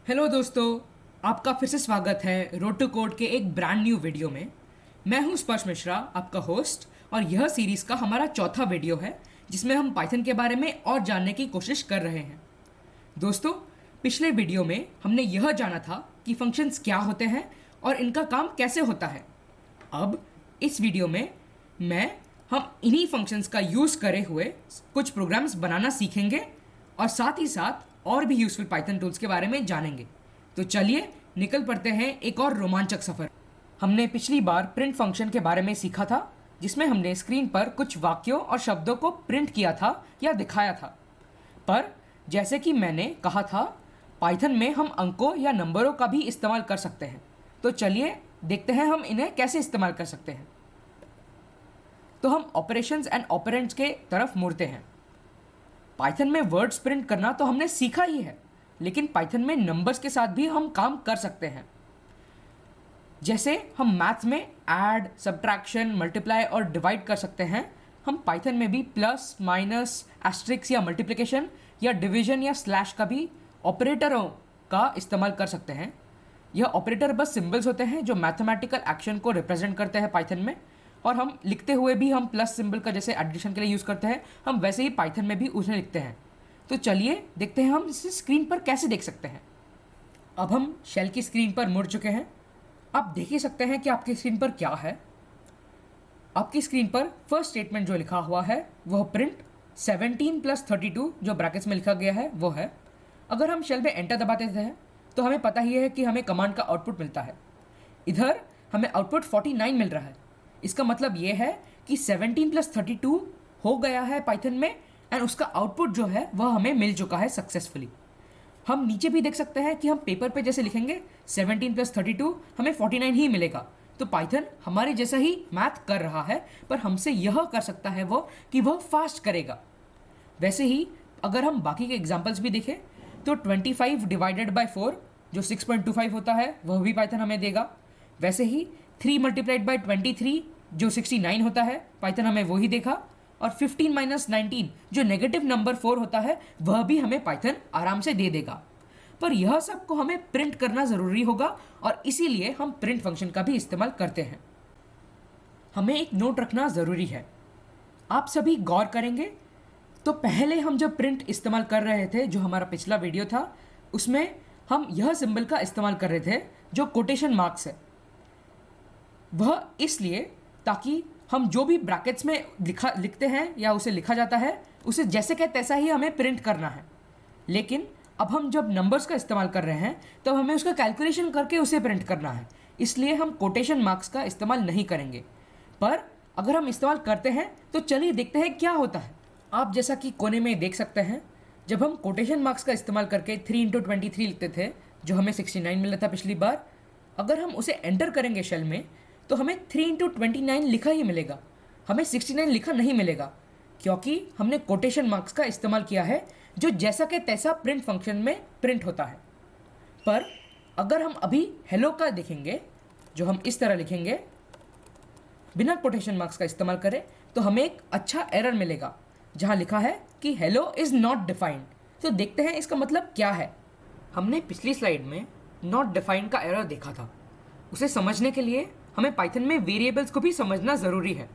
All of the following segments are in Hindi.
हेलो दोस्तों, आपका फिर से स्वागत है रोड टू कोड के एक ब्रांड न्यू वीडियो में। मैं हूं स्पर्श मिश्रा, आपका होस्ट, और यह सीरीज़ का हमारा चौथा वीडियो है जिसमें हम पाइथन के बारे में और जानने की कोशिश कर रहे हैं। दोस्तों, पिछले वीडियो में हमने यह जाना था कि फंक्शंस क्या होते हैं और इनका काम कैसे होता है। अब इस वीडियो में हम इन्हीं फंक्शंस का यूज़ करे हुए कुछ प्रोग्राम्स बनाना सीखेंगे और साथ ही साथ और भी यूजफुल पाइथन टूल्स के बारे में जानेंगे। तो चलिए निकल पड़ते हैं एक और रोमांचक सफ़र। हमने पिछली बार प्रिंट फंक्शन के बारे में सीखा था, जिसमें हमने स्क्रीन पर कुछ वाक्यों और शब्दों को प्रिंट किया था या दिखाया था। पर जैसे कि मैंने कहा था, पाइथन में हम अंकों या नंबरों का भी इस्तेमाल कर सकते हैं। तो चलिए देखते हैं हम इन्हें कैसे इस्तेमाल कर सकते हैं। तो हम ऑपरेशंस एंड ऑपरेंड्स के तरफ मुड़ते हैं। पाइथन में वर्ड्स प्रिंट करना तो हमने सीखा ही है, लेकिन पाइथन में नंबर्स के साथ भी हम काम कर सकते हैं। जैसे हम मैथ्स में ऐड, सब्ट्रैक्शन, मल्टीप्लाई और डिवाइड कर सकते हैं, हम पाइथन में भी प्लस, माइनस, एस्ट्रिक्स या मल्टीप्लिकेशन या डिवीजन या स्लैश का भी ऑपरेटरों का इस्तेमाल कर सकते हैं। यह ऑपरेटर बस सिंबल्स होते हैं जो मैथमेटिकल एक्शन को रिप्रेजेंट करते हैं पाइथन में, और हम लिखते हुए भी हम प्लस सिंबल का जैसे एडिशन के लिए यूज़ करते हैं, हम वैसे ही पाइथन में भी उसे लिखते हैं। तो चलिए देखते हैं हम इसे स्क्रीन पर कैसे देख सकते हैं। अब हम शेल की स्क्रीन पर मुड़ चुके हैं। आप देख ही सकते हैं कि आपकी स्क्रीन पर क्या है। आपकी स्क्रीन पर फर्स्ट स्टेटमेंट जो लिखा हुआ है वह प्रिंट 17 + 32 जो ब्रैकेट्स में लिखा गया है वो है। अगर हम शेल में एंटर दबा देते हैं तो हमें पता ही है कि हमें कमांड का आउटपुट मिलता है। इधर हमें आउटपुट 49 मिल रहा है। इसका मतलब ये है कि 17 + 32 हो गया है पाइथन में, एंड उसका आउटपुट जो है वह हमें मिल चुका है सक्सेसफुली। हम नीचे भी देख सकते हैं कि हम पेपर पे जैसे लिखेंगे 17 + 32 हमें 49 ही मिलेगा। तो पाइथन हमारे जैसा ही मैथ कर रहा है, पर हमसे यह कर सकता है वो कि वह फास्ट करेगा। वैसे ही अगर हम बाकी के एग्जाम्पल्स भी देखें तो 25 / 4 जो 6.25 होता है वह भी पाइथन हमें देगा। वैसे ही 3 × 23 जो 69 होता है, पाइथन हमें वही देगा। और 15 - 19 जो नेगेटिव नंबर 4 होता है वह भी हमें पाइथन आराम से दे देगा। पर यह सब को हमें प्रिंट करना ज़रूरी होगा, और इसीलिए हम प्रिंट फंक्शन का भी इस्तेमाल करते हैं। हमें एक नोट रखना ज़रूरी है। आप सभी गौर करेंगे तो पहले हम जब प्रिंट इस्तेमाल कर रहे थे, जो हमारा पिछला वीडियो था, उसमें हम यह सिंबल का इस्तेमाल कर रहे थे जो कोटेशन मार्क्स है। वह इसलिए ताकि हम जो भी ब्रैकेट्स में लिखते हैं या उसे लिखा जाता है उसे जैसे कहे तैसा ही हमें प्रिंट करना है। लेकिन अब हम जब नंबर्स का इस्तेमाल कर रहे हैं तब हमें उसका कैलकुलेशन करके उसे प्रिंट करना है, इसलिए हम कोटेशन मार्क्स का इस्तेमाल नहीं करेंगे। पर अगर हम इस्तेमाल करते हैं तो चलिए देखते हैं क्या होता है। आप जैसा कि कोने में देख सकते हैं, जब हम कोटेशन मार्क्स का इस्तेमाल करके 3 × 23 लिखते थे जो हमें 69 मिला था पिछली बार, अगर हम उसे एंटर करेंगे शेल में तो हमें 3 × 29 लिखा ही मिलेगा, हमें 69 लिखा नहीं मिलेगा, क्योंकि हमने कोटेशन मार्क्स का इस्तेमाल किया है जो जैसा के तैसा प्रिंट फंक्शन में प्रिंट होता है। पर अगर हम अभी हेलो का देखेंगे, जो हम इस तरह लिखेंगे बिना कोटेशन मार्क्स का इस्तेमाल करें, तो हमें एक अच्छा एरर मिलेगा जहां लिखा है कि हेलो इज़ नॉट डिफाइंड। तो देखते हैं इसका मतलब क्या है। हमने पिछली स्लाइड में नॉट डिफाइंड का एरर देखा था। उसे समझने के लिए हमें पाइथन में वेरिएबल्स को भी समझना ज़रूरी है।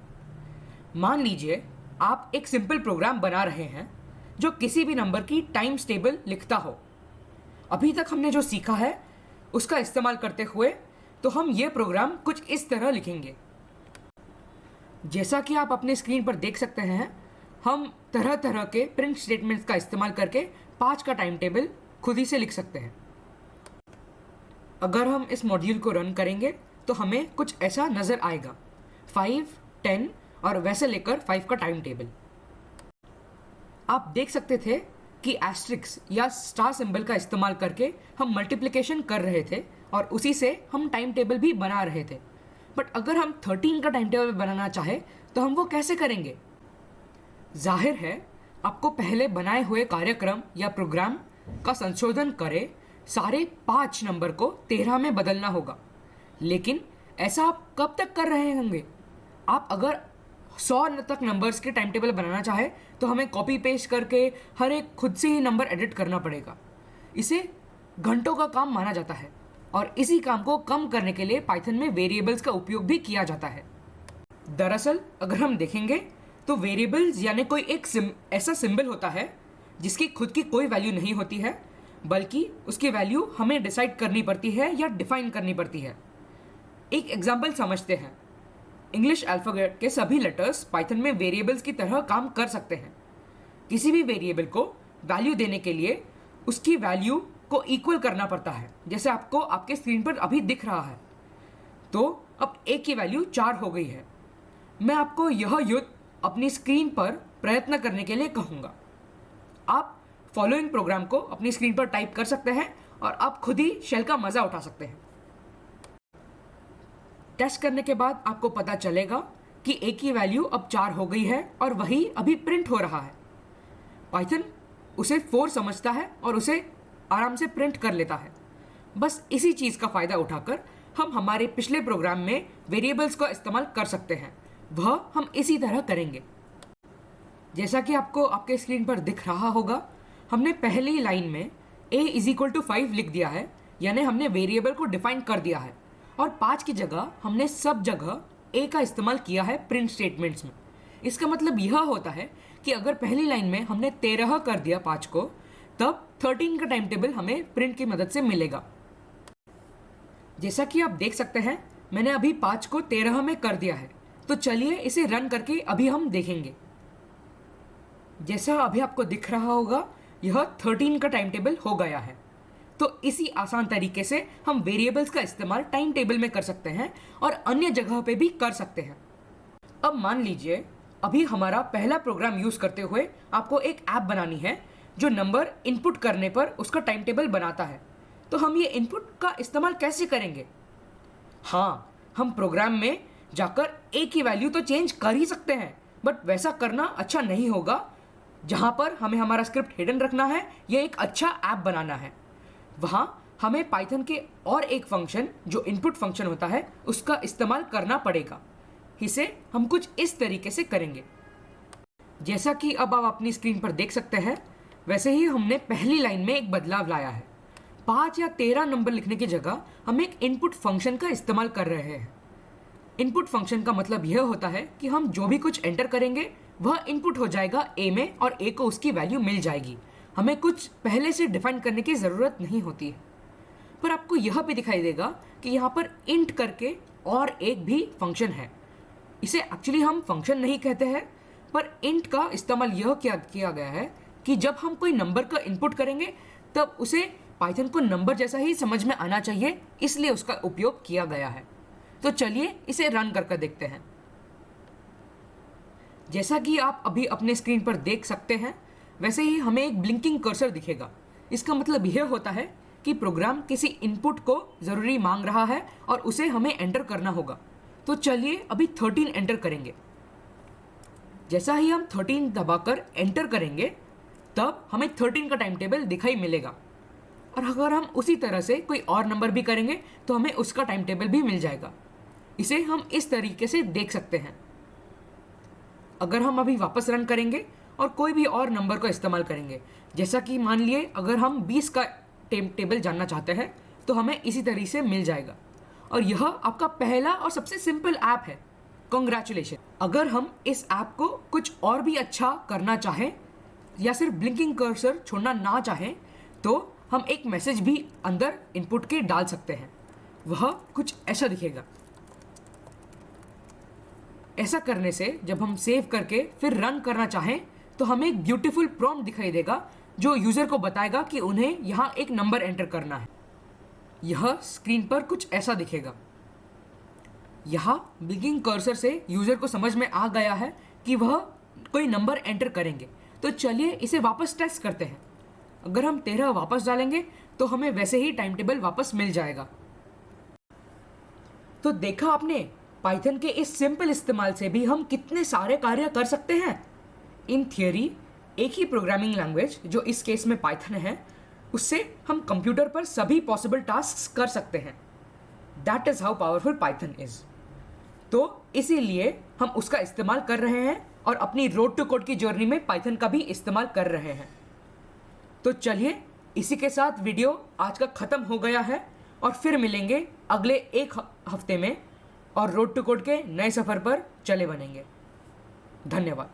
मान लीजिए आप एक सिंपल प्रोग्राम बना रहे हैं जो किसी भी नंबर की टाइम्स टेबल लिखता हो। अभी तक हमने जो सीखा है उसका इस्तेमाल करते हुए तो हम ये प्रोग्राम कुछ इस तरह लिखेंगे। जैसा कि आप अपने स्क्रीन पर देख सकते हैं, हम तरह तरह के प्रिंट स्टेटमेंट्स का इस्तेमाल करके 5 का टाइम टेबल खुद ही से लिख सकते हैं। अगर हम इस मॉड्यूल को रन करेंगे तो हमें कुछ ऐसा नज़र आएगा, 5, 10 और वैसे लेकर 5 का टाइम टेबल। आप देख सकते थे कि एस्ट्रिक्स या स्टार सिंबल का इस्तेमाल करके हम मल्टीप्लिकेशन कर रहे थे और उसी से हम टाइम टेबल भी बना रहे थे। बट अगर हम 13 का टाइम टेबल बनाना चाहे तो हम वो कैसे करेंगे? जाहिर है आपको पहले बनाए हुए कार्यक्रम या प्रोग्राम का संशोधन करे सारे 5 नंबर को 13 में बदलना होगा। लेकिन ऐसा आप कब तक कर रहे होंगे? आप अगर 100 तक नंबर्स के टाइम टेबल बनाना चाहे तो हमें कॉपी पेस्ट करके हर एक खुद से ही नंबर एडिट करना पड़ेगा। इसे घंटों का काम माना जाता है और इसी काम को कम करने के लिए पाइथन में वेरिएबल्स का उपयोग भी किया जाता है। दरअसल अगर हम देखेंगे तो वेरिएबल्स यानी कोई एक ऐसा सिंबल होता है जिसकी खुद की कोई वैल्यू नहीं होती है, बल्कि उसकी वैल्यू हमें डिसाइड करनी पड़ती है या डिफाइन करनी पड़ती है। एक एग्जाम्पल समझते हैं। इंग्लिश अल्फ़ाबेट के सभी लेटर्स पाइथन में वेरिएबल्स की तरह काम कर सकते हैं। किसी भी वेरिएबल को वैल्यू देने के लिए उसकी वैल्यू को इक्वल करना पड़ता है, जैसे आपको आपके स्क्रीन पर अभी दिख रहा है। तो अब a की वैल्यू 4 हो गई है। मैं आपको यह युद्ध अपनी स्क्रीन पर प्रयत्न करने के लिए कहूँगा। आप फॉलोइंग प्रोग्राम को अपनी स्क्रीन पर टाइप कर सकते हैं और आप खुद ही शेल का मज़ा उठा सकते हैं। टेस्ट करने के बाद आपको पता चलेगा कि a की वैल्यू अब 4 हो गई है और वही अभी प्रिंट हो रहा है। पाइथन उसे 4 समझता है और उसे आराम से प्रिंट कर लेता है। बस इसी चीज़ का फ़ायदा उठाकर हम हमारे पिछले प्रोग्राम में वेरिएबल्स का इस्तेमाल कर सकते हैं। वह हम इसी तरह करेंगे। जैसा कि आपको आपके स्क्रीन पर दिख रहा होगा, हमने पहली लाइन में a = 5 लिख दिया है, यानी हमने वेरिएबल को डिफाइन कर दिया है और 5 की जगह हमने सब जगह a का इस्तेमाल किया है प्रिंट स्टेटमेंट्स में। इसका मतलब यह होता है कि अगर पहली लाइन में हमने 13 कर दिया 5 को, तब 13 का टाइम टेबल हमें प्रिंट की मदद से मिलेगा। जैसा कि आप देख सकते हैं, मैंने अभी 5 को 13 में कर दिया है। तो चलिए इसे रन करके अभी हम देखेंगे। जैसा अभी आपको दिख रहा होगा, यह 13 का टाइम टेबल हो गया है। तो इसी आसान तरीके से हम वेरिएबल्स का इस्तेमाल टाइम टेबल में कर सकते हैं और अन्य जगह पे भी कर सकते हैं। अब मान लीजिए अभी हमारा पहला प्रोग्राम यूज़ करते हुए आपको एक ऐप बनानी है जो नंबर इनपुट करने पर उसका टाइम टेबल बनाता है। तो हम ये इनपुट का इस्तेमाल कैसे करेंगे? हाँ, हम प्रोग्राम में जाकर a की वैल्यू तो चेंज कर ही सकते हैं, बट वैसा करना अच्छा नहीं होगा। जहाँ पर हमें हमारा स्क्रिप्ट हिडन रखना है, ये एक अच्छा ऐप बनाना है, वहाँ हमें पाइथन के और एक फंक्शन जो इनपुट फंक्शन होता है उसका इस्तेमाल करना पड़ेगा। इसे हम कुछ इस तरीके से करेंगे। जैसा कि अब आप अपनी स्क्रीन पर देख सकते हैं, वैसे ही हमने पहली लाइन में एक बदलाव लाया है। 5 या 13 नंबर लिखने की जगह हम एक इनपुट फंक्शन का इस्तेमाल कर रहे हैं। इनपुट फंक्शन का मतलब यह होता है कि हम जो भी कुछ एंटर करेंगे वह इनपुट हो जाएगा a में और a को उसकी वैल्यू मिल जाएगी। हमें कुछ पहले से डिफाइन करने की ज़रूरत नहीं होती है। पर आपको यह भी दिखाई देगा कि यहाँ पर इंट करके और एक भी फंक्शन है। इसे एक्चुअली हम फंक्शन नहीं कहते हैं, पर इंट का इस्तेमाल यह किया गया है कि जब हम कोई नंबर का इनपुट करेंगे तब उसे पाइथन को नंबर जैसा ही समझ में आना चाहिए, इसलिए उसका उपयोग किया गया है। तो चलिए इसे रन करके देखते हैं। जैसा कि आप अभी अपने स्क्रीन पर देख सकते हैं, वैसे ही हमें एक ब्लिंकिंग कर्सर दिखेगा। इसका मतलब यह होता है कि प्रोग्राम किसी इनपुट को ज़रूरी मांग रहा है और उसे हमें एंटर करना होगा। तो चलिए अभी 13 एंटर करेंगे। जैसा ही हम 13 दबाकर एंटर करेंगे, तब हमें 13 का टाइम टेबल दिखाई मिलेगा। और अगर हम उसी तरह से कोई और नंबर भी करेंगे तो हमें उसका टाइम टेबल भी मिल जाएगा। इसे हम इस तरीके से देख सकते हैं। अगर हम अभी वापस रन करेंगे और कोई भी और नंबर का इस्तेमाल करेंगे, जैसा कि मान लिए अगर हम 20 का टेबल जानना चाहते हैं, तो हमें इसी तरीके से मिल जाएगा। और यह आपका पहला और सबसे सिंपल ऐप है। कॉन्ग्रेचुलेशन। अगर हम इस ऐप को कुछ और भी अच्छा करना चाहें या सिर्फ ब्लिंकिंग कर्सर छोड़ना ना चाहें, तो हम एक मैसेज भी अंदर इनपुट के डाल सकते हैं। वह कुछ ऐसा दिखेगा। ऐसा करने से जब हम सेव करके फिर रन करना चाहें तो हमें एक ब्यूटीफुल प्रॉम्प्ट दिखाई देगा जो यूज़र को बताएगा कि उन्हें यहाँ एक नंबर एंटर करना है। यह स्क्रीन पर कुछ ऐसा दिखेगा। यहाँ ब्लिंकिंग कर्सर से यूज़र को समझ में आ गया है कि वह कोई नंबर एंटर करेंगे। तो चलिए इसे वापस टेस्ट करते हैं। अगर हम 13 वापस डालेंगे तो हमें वैसे ही टाइम टेबल वापस मिल जाएगा। तो देखा आपने, पाइथन के इस सिंपल इस्तेमाल से भी हम कितने सारे कार्य कर सकते हैं। इन थियरी एक ही प्रोग्रामिंग लैंग्वेज, जो इस केस में पाइथन है, उससे हम कंप्यूटर पर सभी पॉसिबल टास्क कर सकते हैं। That is how powerful Python is. तो इसीलिए हम उसका इस्तेमाल कर रहे हैं और अपनी रोड टू कोड की जर्नी में पाइथन का भी इस्तेमाल कर रहे हैं। तो चलिए इसी के साथ वीडियो आज का ख़त्म हो गया है और फिर मिलेंगे अगले एक हफ्ते में और रोड टू कोड के नए सफ़र पर चले बनेंगे। धन्यवाद।